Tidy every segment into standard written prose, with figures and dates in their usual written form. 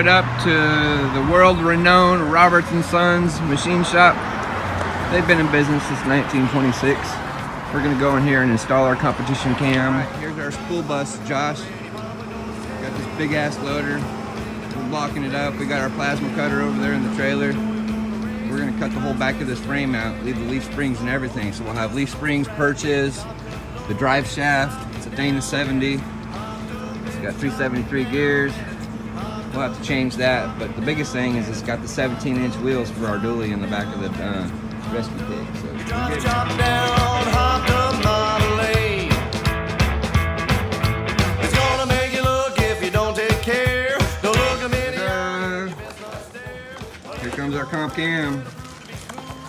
it up to the world-renowned Roberts & Sons machine shop. They've been in business since 1926. We're gonna go in here and install our competition cam. All right, here's our spool bus, Josh. Got this big ass loader. We're blocking it up. We got our plasma cutter over there in the trailer. We're gonna cut the whole back of this frame out, leave the leaf springs and everything. So we'll have leaf springs, perches, the drive shaft. It's a Dana 70. It's got 373 gears. We'll have to change that, but the biggest thing is it's got the 17-inch wheels for our dually in the back of the rescue pig. Here comes our comp cam.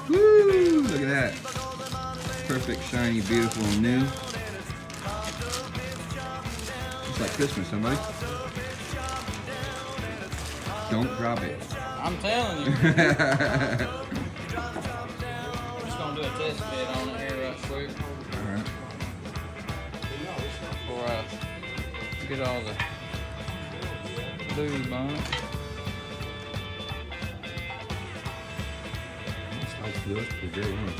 Woo! Look at that. Perfect, shiny, beautiful, and new. It's like Christmas, somebody. Don't drop it. I'm telling you. Just gonna do a test fit on it here right quick. Alright. Before I get all the lube on it. That's pretty good, huh?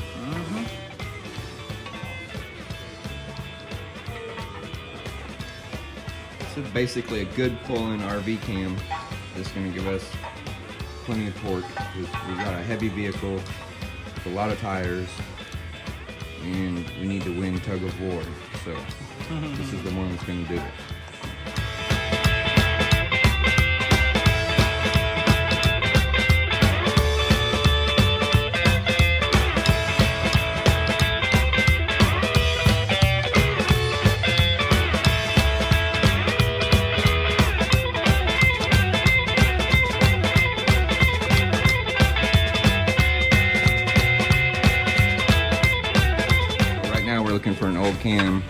This is basically a good pull-in RV cam. That's going to give us plenty of torque. We've got a heavy vehicle with a lot of tires, and we need to win tug of war. So this is the one that's going to do it. Looking for an old cam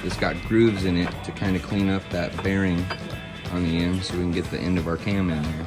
that's got grooves in it to kind of clean up that bearing on the end so we can get the end of our cam in there.